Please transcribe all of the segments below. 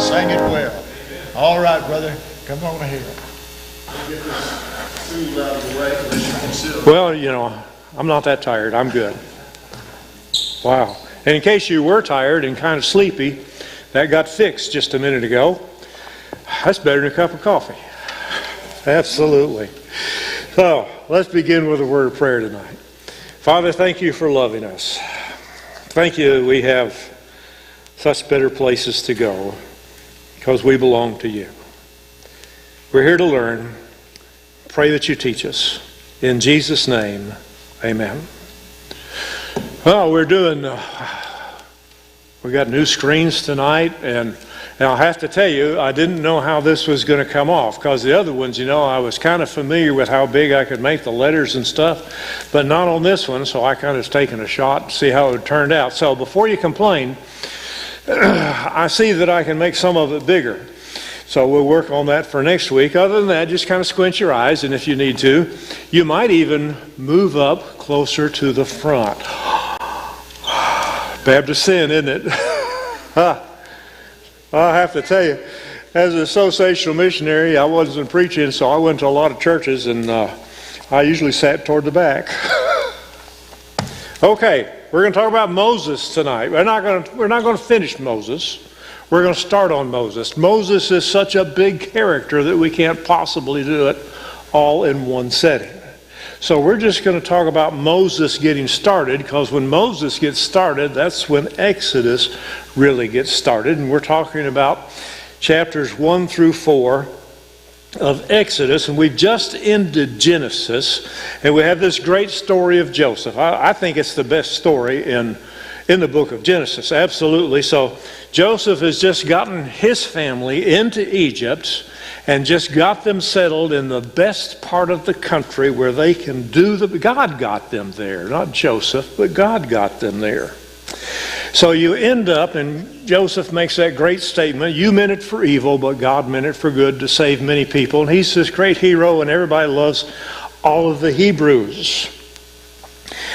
sang it well. All right, brother. Come on ahead. Well, I'm not that tired. I'm good. Wow. And in case you were tired and kind of sleepy, that got fixed just a minute ago. That's better than a cup of coffee. Absolutely. So, let's begin with a word of prayer tonight. Father, thank you for loving us. Thank you we have such better places to go because we belong to you. We're here to learn. Pray that you teach us. In Jesus' name, amen. Well, we got new screens tonight, and I'll have to tell you, I didn't know how this was going to come off, because the other ones, I was kind of familiar with how big I could make the letters and stuff, but not on this one, so I kind of taken a shot to see how it turned out. So before you complain, I see that I can make some of it bigger. So we'll work on that for next week. Other than that, just kind of squint your eyes, and if you need to, you might even move up closer to the front. Baptist sin, isn't it? I have to tell you, as an associational missionary, I wasn't preaching, so I went to a lot of churches, and I usually sat toward the back. Okay, we're going to talk about Moses tonight. We're not going to finish Moses. We're going to start on Moses. Moses is such a big character that we can't possibly do it all in one setting. So we're just going to talk about Moses getting started, because when Moses gets started, that's when Exodus really gets started. And we're talking about chapters 1 through 4 of Exodus, and we've just ended Genesis, and we have this great story of Joseph. I think it's the best story in the book of Genesis, absolutely. So Joseph has just gotten his family into Egypt and just got them settled in the best part of the country where they can God got them there, not Joseph, but God got them there. So you end up, and Joseph makes that great statement, you meant it for evil, but God meant it for good to save many people. And he's this great hero, and everybody loves all of the Hebrews.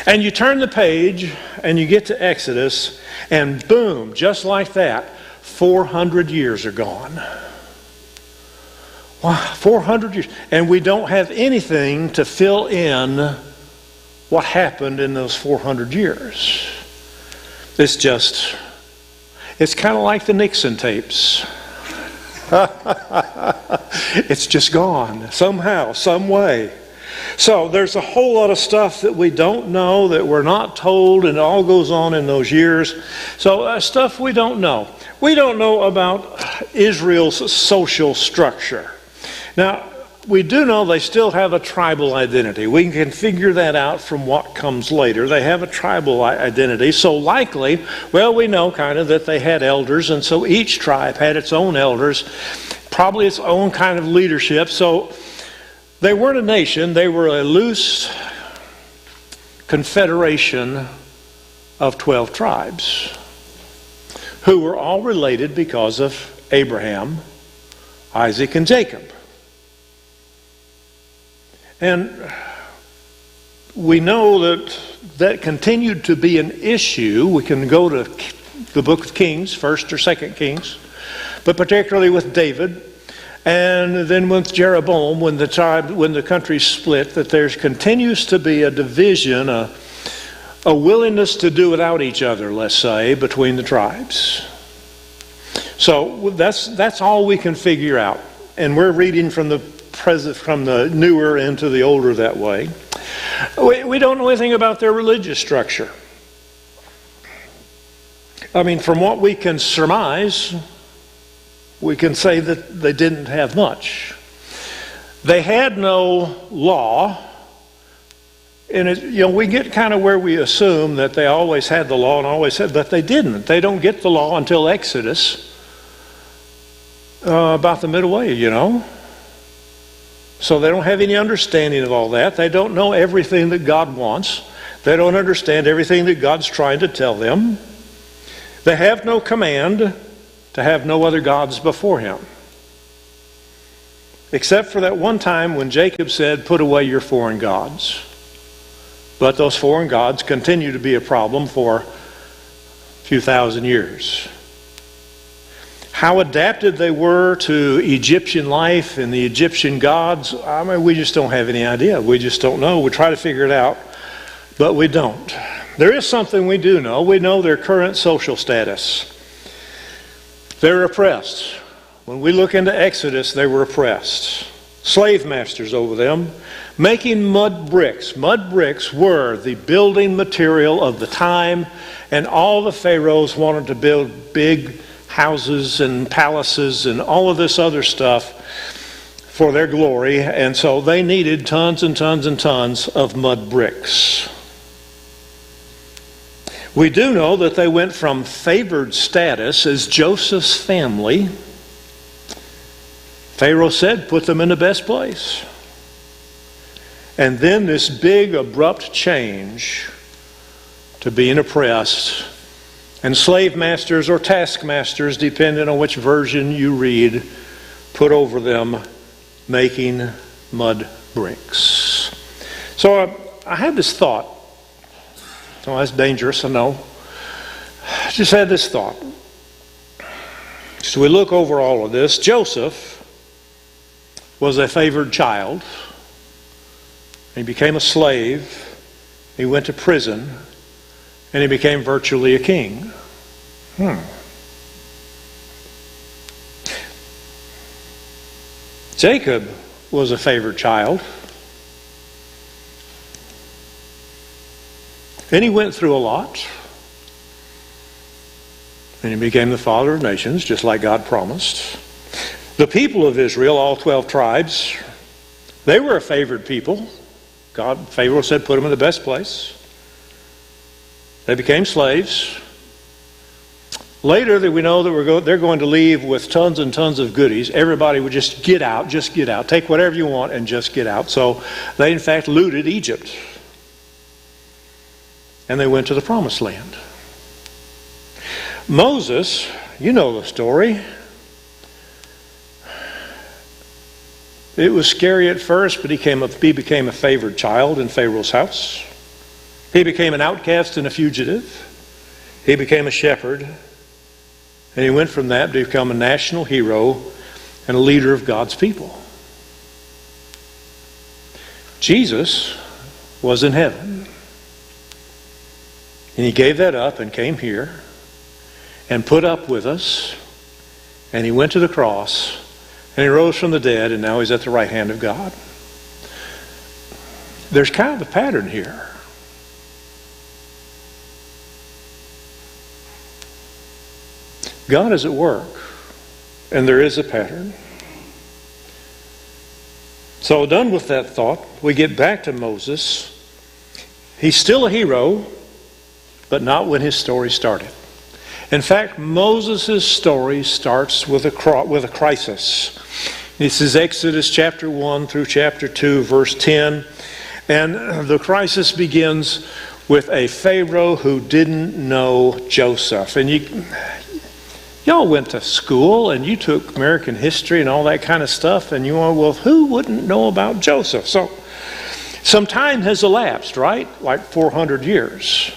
And you turn the page, and you get to Exodus, and boom, just like that, 400 years are gone. Wow, 400 years. And we don't have anything to fill in what happened in those 400 years. It's kind of like the Nixon tapes. It's just gone, somehow, some way. So there's a whole lot of stuff that we don't know, that we're not told, and it all goes on in those years. So stuff we don't know. We don't know about Israel's social structure. Now, we do know they still have a tribal identity. We can figure that out from what comes later. They have a tribal identity. So likely, we know kind of that they had elders, and so each tribe had its own elders, probably its own kind of leadership. So they weren't a nation. They were a loose confederation of 12 tribes who were all related because of Abraham, Isaac, and Jacob. And we know that continued to be an issue. We can go to the book of Kings, 1st or 2nd Kings, but particularly with David, and then with Jeroboam, when the country split, that there continues to be a division, a willingness to do without each other, let's say, between the tribes. So that's all we can figure out, and we're reading from the newer into the older that way. We don't know anything about their religious structure. I mean, from what we can surmise, we can say that they didn't have much. They had no law, and we get kind of where we assume that they always had the law and always had, but they didn't. They don't get the law until Exodus, about the middle way, So they don't have any understanding of all that. They don't know everything that God wants. They don't understand everything that God's trying to tell them. They have no command to have no other gods before him. Except for that one time when Jacob said, put away your foreign gods. But those foreign gods continue to be a problem for a few thousand years. How adapted they were to Egyptian life and the Egyptian gods, I mean, we just don't have any idea. We just don't know. We try to figure it out, but we don't. There is something we do know. We know their current social status. They're oppressed. When we look into Exodus, they were oppressed. Slave masters over them, making mud bricks. Mud bricks were the building material of the time, and all the pharaohs wanted to build big houses and palaces and all of this other stuff for their glory, and so they needed tons and tons and tons of mud bricks. We do know that they went from favored status as Joseph's family. Pharaoh said, put them in the best place. And then this big abrupt change to being oppressed, and slave masters or taskmasters, depending on which version you read, put over them making mud bricks. So I had this thought. Oh, that's dangerous, I know. I just had this thought. So we look over all of this. Joseph was a favored child. He became a slave. He went to prison. And he became virtually a king. Jacob was a favored child. And he went through a lot. And he became the father of nations, just like God promised. The people of Israel, all 12 tribes, they were a favored people. Pharaoh said, put them in the best place. They became slaves. Later, we know that they're going to leave with tons and tons of goodies. Everybody would just get out. Take whatever you want and just get out. So they, in fact, looted Egypt. And they went to the Promised Land. Moses, you know the story. It was scary at first, but he became a favored child in Pharaoh's house. He became an outcast and a fugitive. He became a shepherd. And he went from that to become a national hero and a leader of God's people. Jesus was in heaven. And he gave that up and came here and put up with us. And he went to the cross and he rose from the dead, and now he's at the right hand of God. There's kind of a pattern here. God is at work, and there is a pattern. So done with that thought, we get back to Moses. He's still a hero, but not when his story started. In fact, Moses' story starts with a crisis. This is Exodus chapter 1 through chapter 2, verse 10. And the crisis begins with a Pharaoh who didn't know Joseph. And y'all went to school and you took American history and all that kind of stuff, and you went, well, who wouldn't know about Joseph? So some time has elapsed, right? Like 400 years.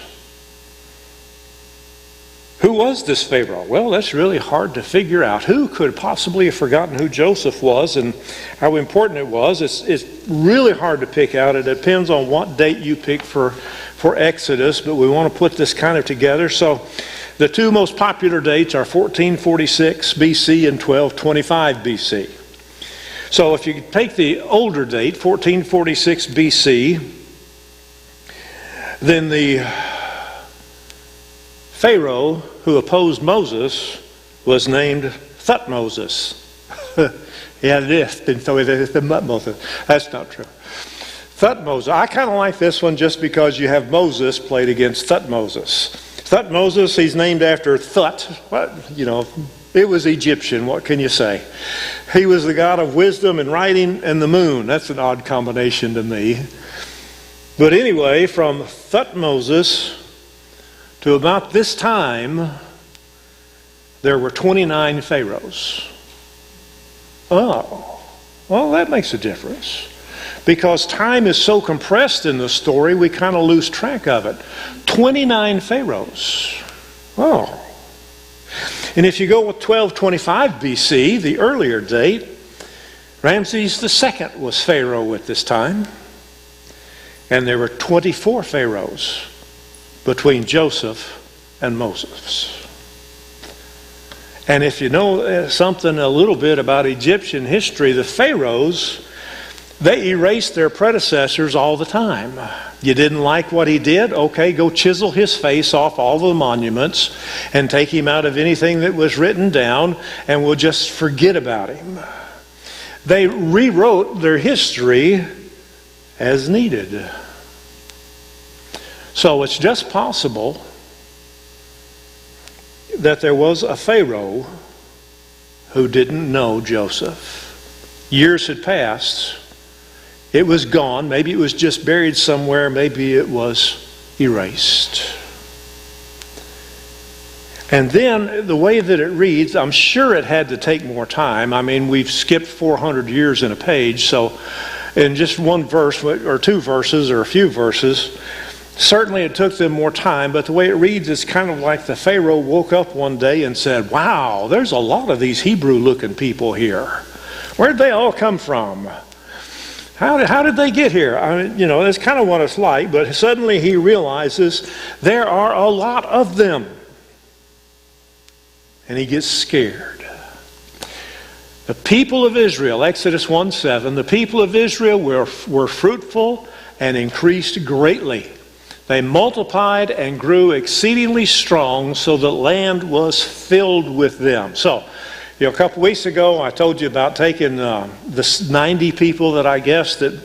Who was this Pharaoh? Well, that's really hard to figure out. Who could possibly have forgotten who Joseph was and how important it was? It's really hard to pick out. It depends on what date you pick for Exodus, but we want to put this kind of together. So the two most popular dates are 1446 BC and 1225 BC. So if you take the older date, 1446 BC, then the Pharaoh who opposed Moses was named Thutmoses. Yeah, it is. And so it is the Moses. That's not true. Thutmoses. I kind of like this one just because you have Moses played against Thutmoses. Thutmoses, he's named after Thut. It was Egyptian. What can you say? He was the god of wisdom and writing and the moon. That's an odd combination to me. But anyway, from Thutmoses to about this time, there were 29 pharaohs. Oh, well, that makes a difference. Because time is so compressed in the story, we kind of lose track of it. 29 pharaohs. Oh. And if you go with 1225 BC, the earlier date, Ramses II was Pharaoh at this time. And there were 24 pharaohs between Joseph and Moses. And if you know something a little bit about Egyptian history, the pharaohs, they erased their predecessors all the time. You didn't like what he did? Okay, go chisel his face off all the monuments and take him out of anything that was written down, and we'll just forget about him. They rewrote their history as needed. So it's just possible that there was a Pharaoh who didn't know Joseph. Years had passed. It was gone. Maybe it was just buried somewhere. Maybe it was erased. And then the way that it reads, I'm sure it had to take more time. I mean, we've skipped 400 years in a page, so in just one verse or two verses or a few verses, certainly it took them more time, but the way it reads is kind of like the Pharaoh woke up one day and said, wow, there's a lot of these Hebrew-looking people here. Where'd they all come from? How did they get here? I mean, that's kind of what it's like, but suddenly he realizes there are a lot of them. And he gets scared. The people of Israel, Exodus 1:7, the people of Israel were fruitful and increased greatly. They multiplied and grew exceedingly strong, so the land was filled with them. So, a couple weeks ago, I told you about taking the 90 people that I guess that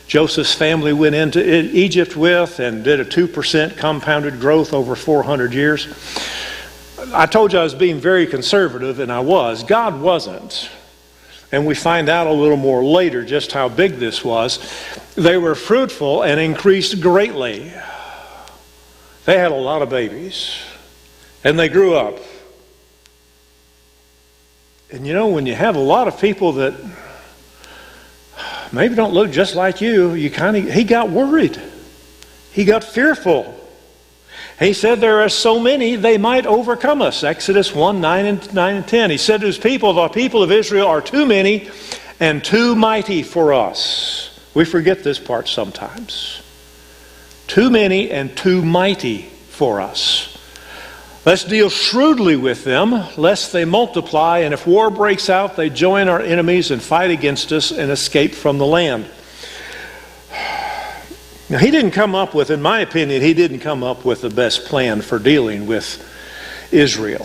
Joseph's family went into Egypt with and did a 2% compounded growth over 400 years. I told you I was being very conservative, and I was. God wasn't. And we find out a little more later just how big this was. They were fruitful and increased greatly. They had a lot of babies. And they grew up. And when you have a lot of people that maybe don't look just like you, he got worried. He got fearful. He said there are so many, they might overcome us. Exodus 1:9 and 10. He said to his people, the people of Israel are too many and too mighty for us. We forget this part sometimes. Too many and too mighty for us. Let's deal shrewdly with them, lest they multiply, and if war breaks out, they join our enemies and fight against us and escape from the land. Now, in my opinion, he didn't come up with the best plan for dealing with Israel.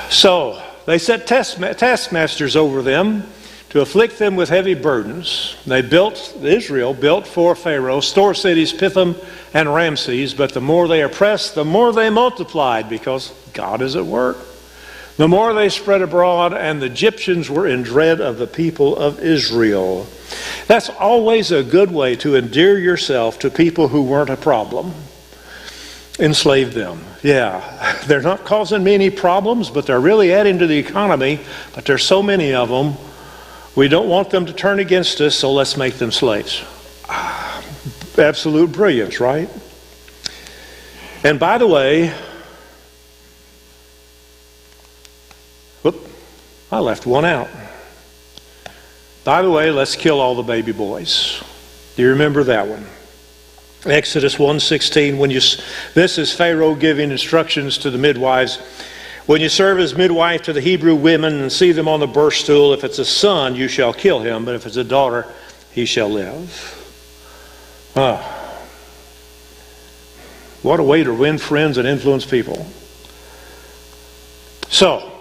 So, they set taskmasters over them to afflict them with heavy burdens. Israel built for Pharaoh store cities, Pithom and Ramses, but the more they oppressed, the more they multiplied, because God is at work. The more they spread abroad, and the Egyptians were in dread of the people of Israel. That's always a good way to endear yourself to people who weren't a problem. Enslave them. Yeah, they're not causing me any problems, but they're really adding to the economy, but there's so many of them. We don't want them to turn against us, so let's make them slaves. Absolute brilliance, right? And by the way, I left one out. By the way, let's kill all the baby boys. Do you remember that one? Exodus 1:16. This is Pharaoh giving instructions to the midwives. When you serve as midwife to the Hebrew women and see them on the birth stool, if it's a son, you shall kill him, but if it's a daughter, he shall live. What a way to win friends and influence people. So,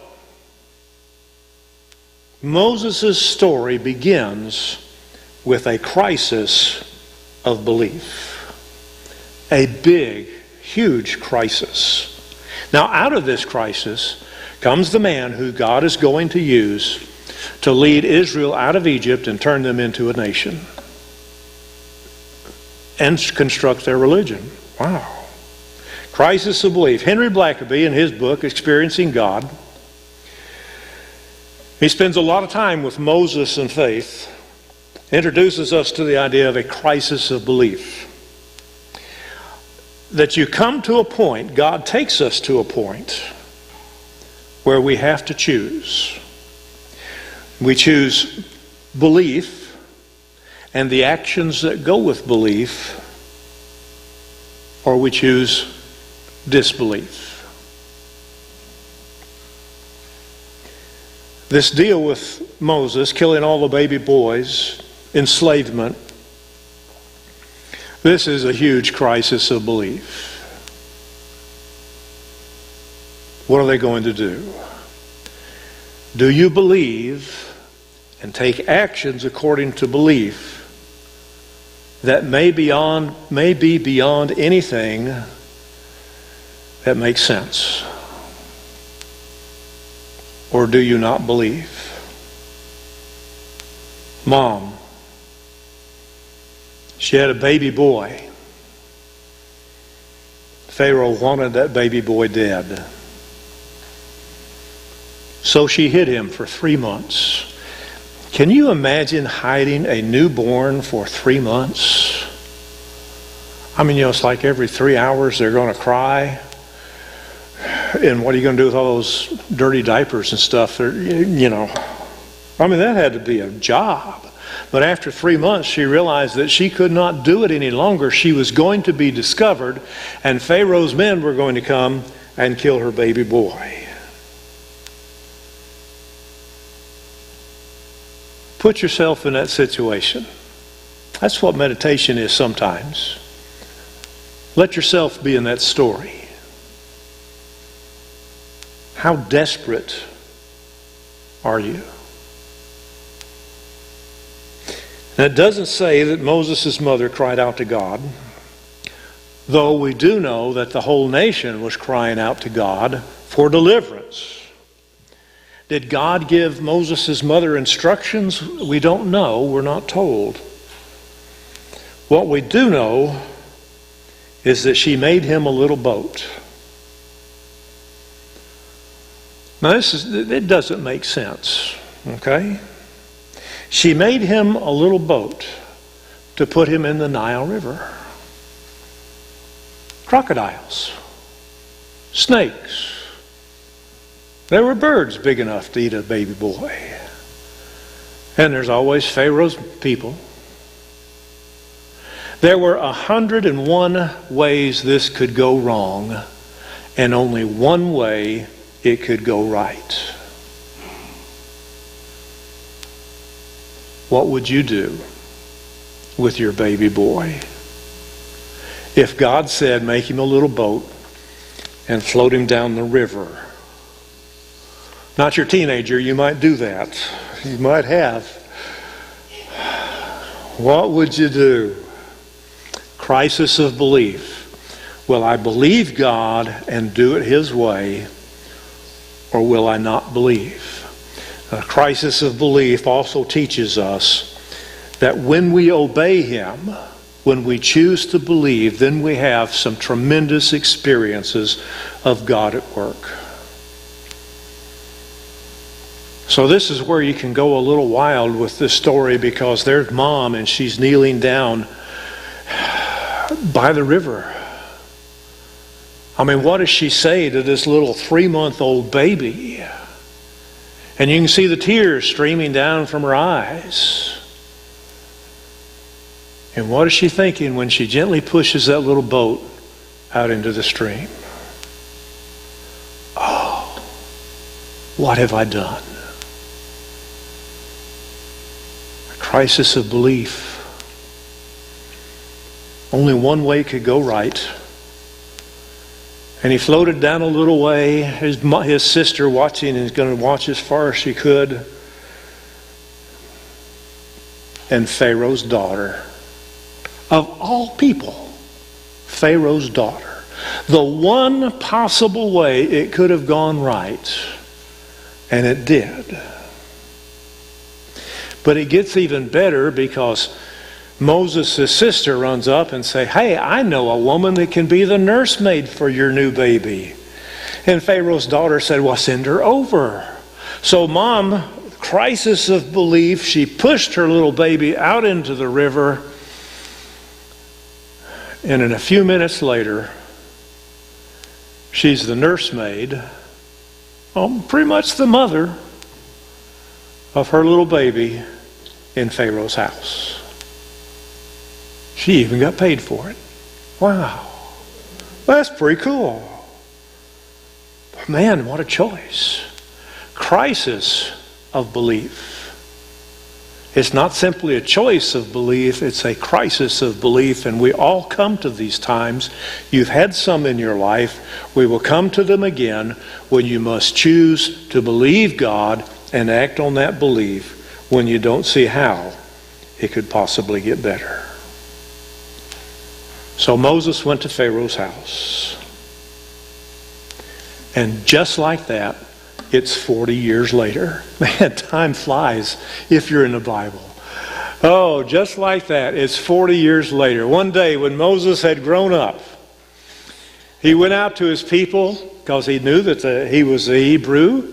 Moses' story begins with a crisis of belief. A big, huge crisis. Now, out of this crisis comes the man who God is going to use to lead Israel out of Egypt and turn them into a nation and construct their religion. Wow. Crisis of belief. Henry Blackaby, in his book, Experiencing God, he spends a lot of time with Moses and faith, introduces us to the idea of a crisis of belief. that you come to a point, God takes us to a point where we have to choose. We choose belief and the actions that go with belief, or we choose disbelief. This deal with Moses, killing all the baby boys, enslavement, this is a huge crisis of belief. What are they going to do? Do you believe and take actions according to belief that may be beyond anything that makes sense? Or do you not believe? Mom, she had a baby boy. Pharaoh wanted that baby boy dead. So she hid him for 3 months. Can you imagine hiding a newborn for 3 months? I mean, it's like every 3 hours they're going to cry. And what are you going to do with all those dirty diapers and stuff? I mean, that had to be a job. But after 3 months, she realized that she could not do it any longer. She was going to be discovered, and Pharaoh's men were going to come and kill her baby boy. Put yourself in that situation. That's what meditation is sometimes. Let yourself be in that story. How desperate are you? Now, it doesn't say that Moses' mother cried out to God, though we do know that the whole nation was crying out to God for deliverance. Did God give Moses' mother instructions? We don't know. We're not told. What we do know is that she made him a little boat. Now, it doesn't make sense, okay? She made him a little boat to put him in the Nile River. Crocodiles, snakes. There were birds big enough to eat a baby boy. And there's always Pharaoh's people. There were 101 ways this could go wrong, and only one way it could go right. What would you do with your baby boy? If God said, make him a little boat and float him down the river. Not your teenager, you might do that. You might have. What would you do? Crisis of belief. Will I believe God and do it His way, or will I not believe? A crisis of belief also teaches us that when we obey Him, when we choose to believe, then we have some tremendous experiences of God at work. So this is where you can go a little wild with this story, because there's Mom and she's kneeling down by the river. I mean, what does she say to this little 3-month-old baby? And you can see the tears streaming down from her eyes. And what is she thinking when she gently pushes that little boat out into the stream? Oh, what have I done? A crisis of belief. Only one way could go right. And he floated down a little way. His sister watching is going to watch as far as she could. And Pharaoh's daughter, of all people, Pharaoh's daughter, the one possible way it could have gone right, and it did. But it gets even better, because Moses' sister runs up and says, hey, I know a woman that can be the nursemaid for your new baby. And Pharaoh's daughter said, well, send her over. So Mom, crisis of belief, she pushed her little baby out into the river. And in a few minutes later, She's the nursemaid, pretty much the mother of her little baby in Pharaoh's house. She even got paid for it. Wow. That's pretty cool. Man, what a choice. Crisis of belief. It's not simply a choice of belief, it's a crisis of belief, and we all come to these times. You've had some in your life. We will come to them again when you must choose to believe God and act on that belief when you don't see how it could possibly get better. So Moses went to Pharaoh's house. And just like that, it's 40 years later. Man, time flies if you're in the Bible. Oh, just like that, it's 40 years later. One day when Moses had grown up, he went out to his people because he knew that he was a Hebrew,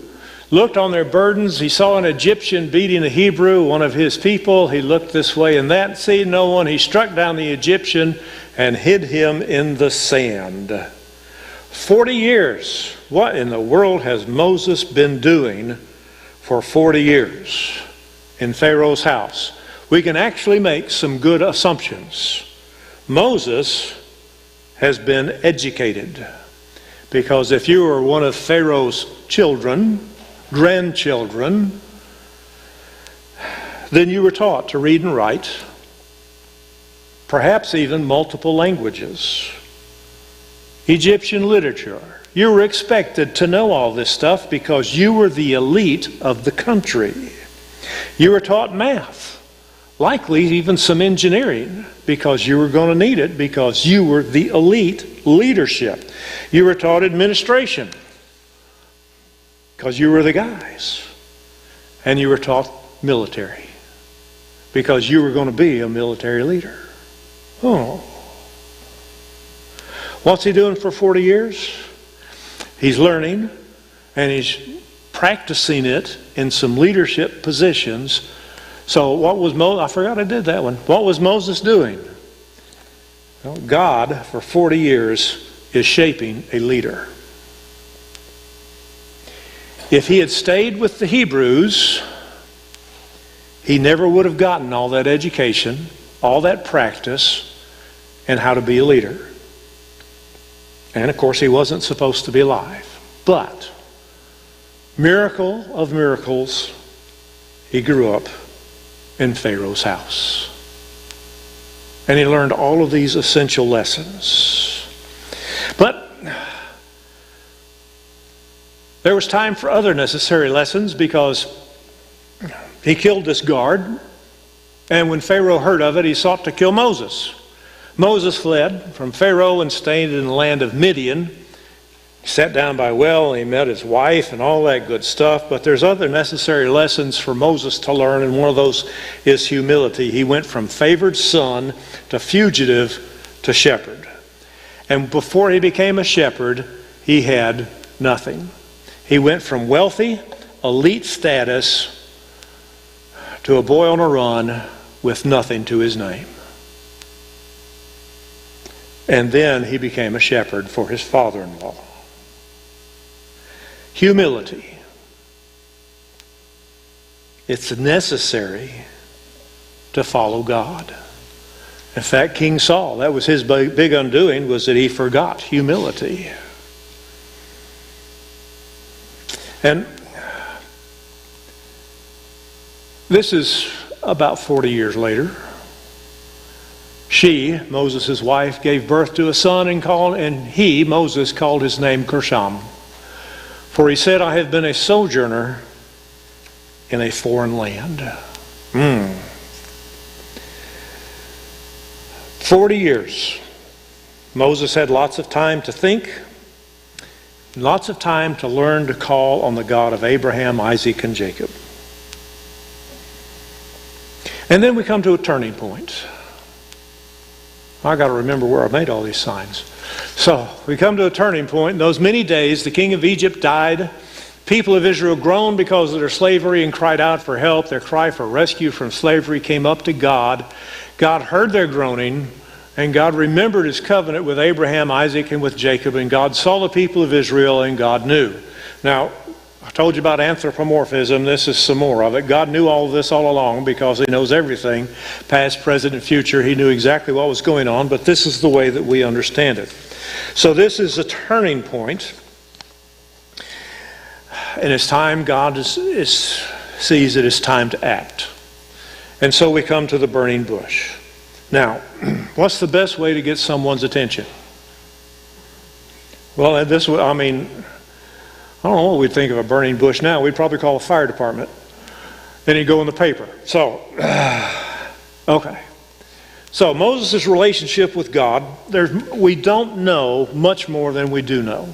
looked on their burdens. He saw an Egyptian beating a Hebrew, one of his people. He looked this way and that, seeing no one. He struck down the Egyptian and hid him in the sand. 40 years. What in the world has Moses been doing for 40 years in Pharaoh's house? We can actually make some good assumptions. Moses has been educated, because if you were one of Pharaoh's children, grandchildren, then you were taught to read and write, perhaps even multiple languages. Egyptian literature. You were expected to know all this stuff because you were the elite of the country. You were taught math, likely even some engineering, because you were going to need it because you were the elite leadership. You were taught administration because you were the guys. And you were taught military because you were going to be a military leader. Oh. What's he doing for 40 years? He's learning, and he's practicing it in some leadership positions. So what was Moses? I forgot I did that one. What was Moses doing? Well, God, for 40 years, is shaping a leader. If he had stayed with the Hebrews, he never would have gotten all that education, all that practice, and how to be a leader. And of course, he wasn't supposed to be alive. But, miracle of miracles, he grew up in Pharaoh's house. And he learned all of these essential lessons. But there was time for other necessary lessons, because he killed this guard. And when Pharaoh heard of it, he sought to kill Moses. Moses fled from Pharaoh and stayed in the land of Midian. He sat down by a well and he met his wife and all that good stuff. But there's other necessary lessons for Moses to learn, and one of those is humility. He went from favored son to fugitive to shepherd. And before he became a shepherd, he had nothing. He went from wealthy, elite status to a boy on a run with nothing to his name. And then he became a shepherd for his father-in-law. Humility. It's necessary to follow God. In fact, King Saul, that was his big undoing, was that he forgot humility. And this is about 40 years later. She, Moses' wife, gave birth to a son, and he, Moses, called his name Gershom. For he said, I have been a sojourner in a foreign land. 40 years. Moses had lots of time to think, lots of time to learn to call on the God of Abraham, Isaac, and Jacob. And then we come to a turning point. I got to remember where I made all these signs. So we come to a turning point. In those many days, the king of Egypt died. People of Israel groaned because of their slavery and cried out for help. Their cry for rescue from slavery came up to God. God heard their groaning, And God remembered his covenant with Abraham, Isaac, and with Jacob. And God saw the people of Israel, and God knew. Now, I told you about anthropomorphism. This is some more of it. God knew all of this all along because he knows everything, past, present, and future. He knew exactly what was going on, but this is the way that we understand it. So this is a turning point. And it's time God sees that it's time to act. And so we come to the burning bush. Now, what's the best way to get someone's attention? Well, I don't know what we'd think of a burning bush now. We'd probably call a fire department. Then he'd go in the paper. So, okay. So, Moses' relationship with God, we don't know much more than we do know.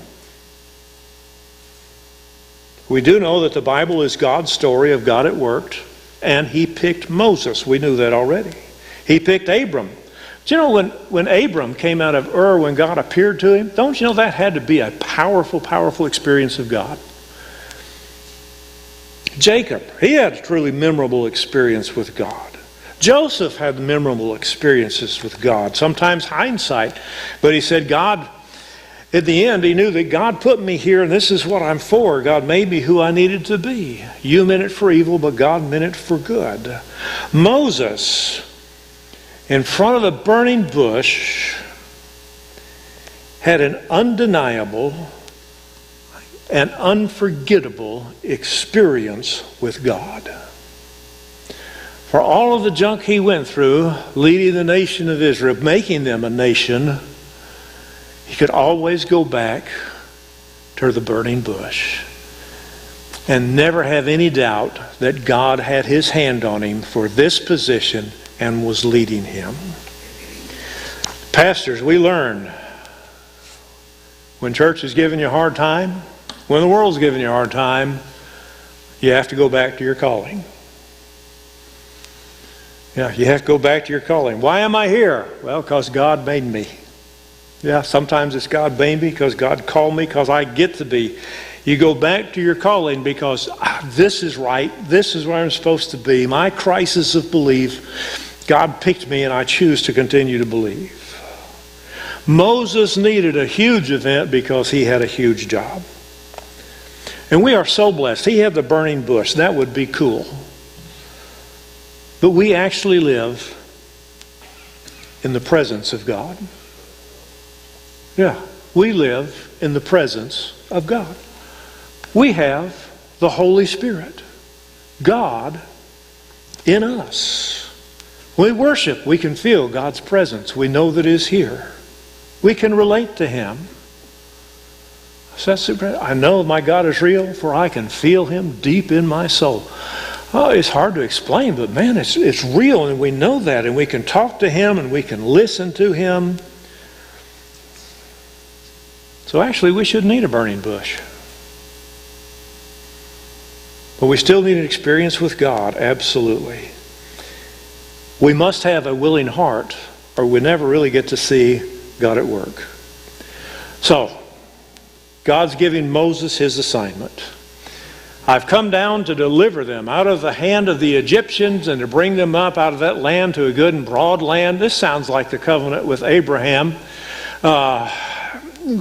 We do know that the Bible is God's story of God at work, and he picked Moses. We knew that already. He picked Abram. Do you know when Abram came out of Ur, when God appeared to him, don't you know that had to be a powerful, powerful experience of God? Jacob, he had a truly memorable experience with God. Joseph had memorable experiences with God, sometimes hindsight. But he said, God, at the end, he knew that God put me here, and this is what I'm for. God made me who I needed to be. You meant it for evil, but God meant it for good. Moses, in front of the burning bush, had an undeniable and unforgettable experience with God. For all of the junk he went through, leading the nation of Israel, making them a nation, he could always go back to the burning bush and never have any doubt that God had his hand on him for this position and was leading him. Pastors, we learn when church is giving you a hard time, when the world's giving you a hard time, you have to go back to your calling. Yeah, you have to go back to your calling. Why am I here? Well, because God made me. Yeah, sometimes it's God made me because God called me because I get to be. You go back to your calling because this is right. This is where I'm supposed to be. My crisis of belief, God picked me and I choose to continue to believe. Moses needed a huge event because he had a huge job. And we are so blessed. He had the burning bush. That would be cool. But we actually live in the presence of God. Yeah, we live in the presence of God. We have the Holy Spirit, God in us. When we worship, we can feel God's presence. We know that He's here. We can relate to Him. So that's super. I know my God is real, for I can feel Him deep in my soul. Oh, it's hard to explain, but man, it's real, and we know that, and we can talk to Him, and we can listen to Him. So actually, we shouldn't need a burning bush. But we still need an experience with God, absolutely. We must have a willing heart, or we never really get to see God at work. So, God's giving Moses his assignment. I've come down to deliver them out of the hand of the Egyptians and to bring them up out of that land to a good and broad land. This sounds like the covenant with Abraham.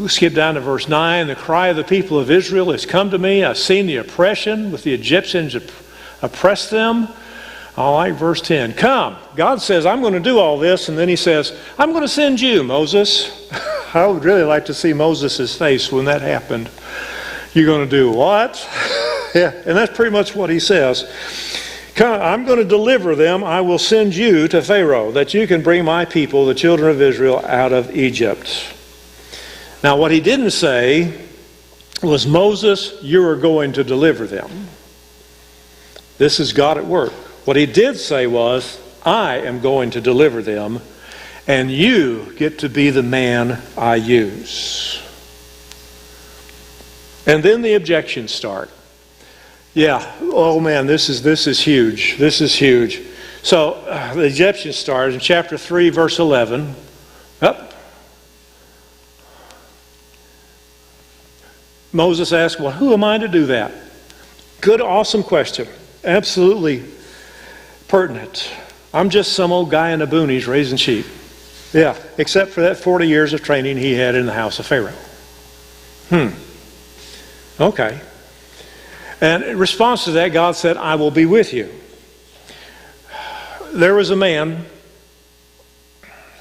Skip down to verse 9. The cry of the people of Israel has come to me. I've seen the oppression with the Egyptians oppress them. I like verse 10. Come. God says, I'm going to do all this. And then He says, I'm going to send you, Moses. I would really like to see Moses' face when that happened. You're going to do what? Yeah, and that's pretty much what He says. Come, I'm going to deliver them. I will send you to Pharaoh, that you can bring my people, the children of Israel, out of Egypt. Now, what He didn't say was, Moses, you are going to deliver them. This is God at work. What He did say was, I am going to deliver them, and you get to be the man I use. And then the objections start. Yeah, oh man, this is huge. This is huge. So the objections start in chapter 3, verse 11. Moses asked, well, who am I to do that? Good, awesome question. Absolutely pertinent. I'm just some old guy in the boonies raising sheep. Yeah, except for that 40 years of training he had in the house of Pharaoh. Okay. And in response to that, God said, I will be with you. There was a man,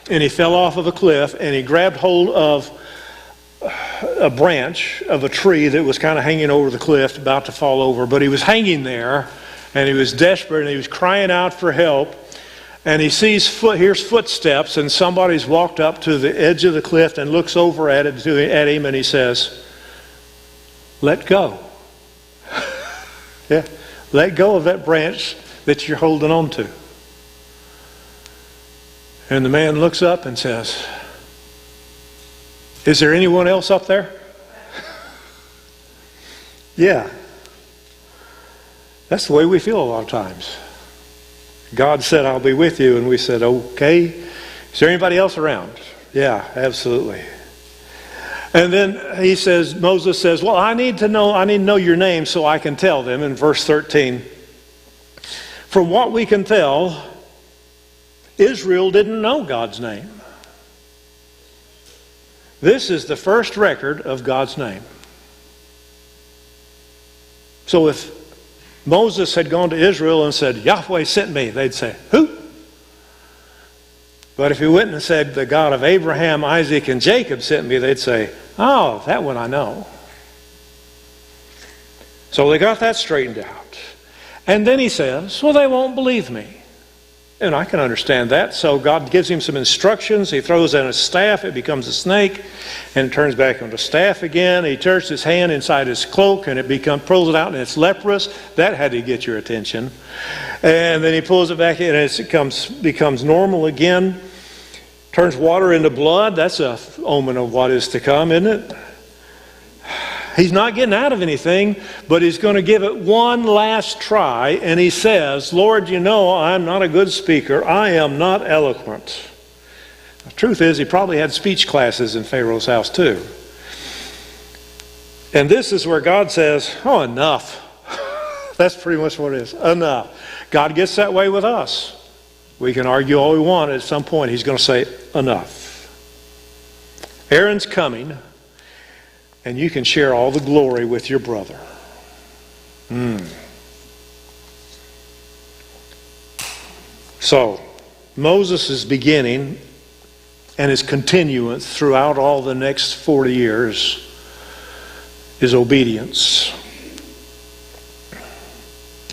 and he fell off of a cliff, and he grabbed hold of a branch of a tree that was kind of hanging over the cliff, about to fall over. But he was hanging there, and he was desperate, and he was crying out for help. And he hears footsteps, and somebody's walked up to the edge of the cliff and looks over at him, and he says, let go. Yeah, let go of that branch that you're holding on to. And the man looks up and says, is there anyone else up there? Yeah. That's the way we feel a lot of times. God said, I'll be with you. And we said, okay. Is there anybody else around? Yeah, absolutely. And then Moses says, well, I need to know your name so I can tell them. In verse 13, from what we can tell, Israel didn't know God's name. This is the first record of God's name. So if Moses had gone to Israel and said, Yahweh sent me, they'd say, who? But if he went and said, the God of Abraham, Isaac, and Jacob sent me, they'd say, oh, that one I know. So they got that straightened out. And then he says, well, they won't believe me. And I can understand that. So God gives him some instructions. He throws in a staff. It becomes a snake. And it turns back into a staff again. He turns his hand inside his cloak and pulls it out and it's leprous. That had to get your attention. And then he pulls it back in and it becomes normal again. Turns water into blood. That's an omen of what is to come, isn't it? He's not getting out of anything, but he's going to give it one last try. And he says, Lord, you know I'm not a good speaker. I am not eloquent. The truth is, he probably had speech classes in Pharaoh's house too. And this is where God says, oh, enough. That's pretty much what it is. Enough. God gets that way with us. We can argue all we want. At some point, he's going to say, enough. Aaron's coming. And you can share all the glory with your brother. So, Moses' beginning and his continuance throughout all the next 40 years is obedience.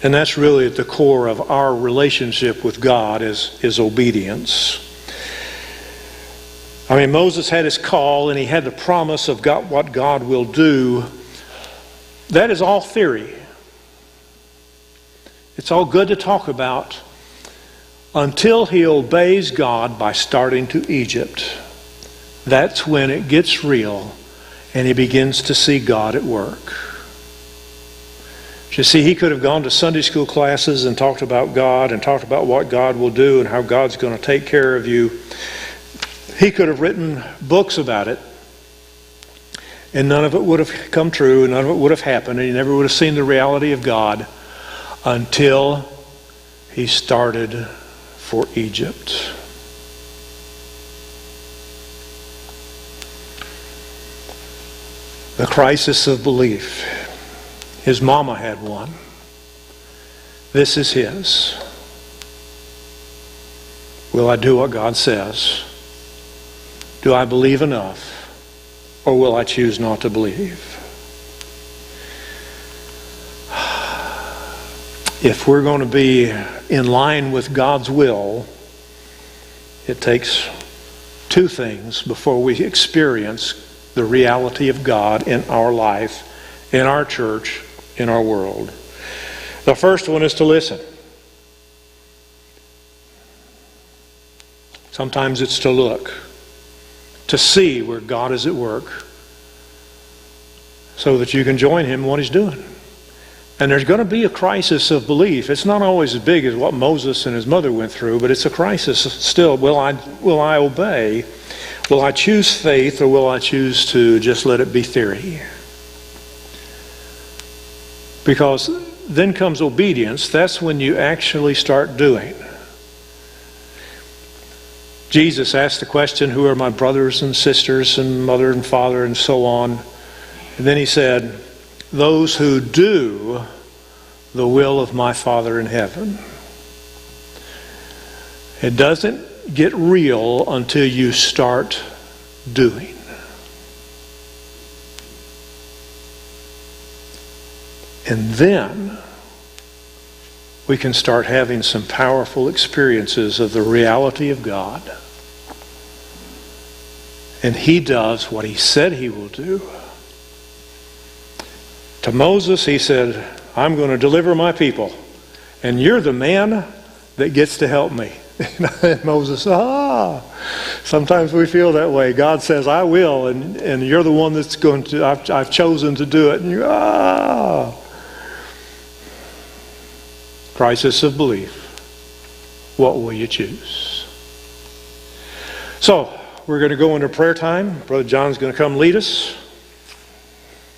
And that's really at the core of our relationship with God is obedience. I mean, Moses had his call and he had the promise of what God will do. That is all theory. It's all good to talk about until he obeys God by starting to Egypt. That's when it gets real and he begins to see God at work. You see, he could have gone to Sunday school classes and talked about God and talked about what God will do and how God's going to take care of you. He could have written books about it, and none of it would have come true, and none of it would have happened, and he never would have seen the reality of God until he started for Egypt. The crisis of belief. His mama had one. This is his. Will I do what God says? Do I believe enough? Or will I choose not to believe? If we're going to be in line with God's will, it takes two things before we experience the reality of God in our life, in our church, in our world. The first one is to listen. Sometimes it's to look, to see where God is at work, so that you can join him in what he's doing. And there's going to be a crisis of belief. It's not always as big as what Moses and his mother went through, but it's a crisis still. Will I obey? Will I choose faith, or will I choose to just let it be theory? Because then comes obedience. That's when you actually start doing. Jesus asked the question, who are my brothers and sisters and mother and father and so on? And then he said, those who do the will of my Father in heaven. It doesn't get real until you start doing. And then we can start having some powerful experiences of the reality of God. And he does what he said he will do. To Moses, he said, I'm going to deliver my people, and you're the man that gets to help me. And Moses, sometimes we feel that way. God says, I will, and you're the one that's going to, I've chosen to do it. And you, Crisis of belief. What will you choose? So, we're going to go into prayer time. Brother John's going to come lead us.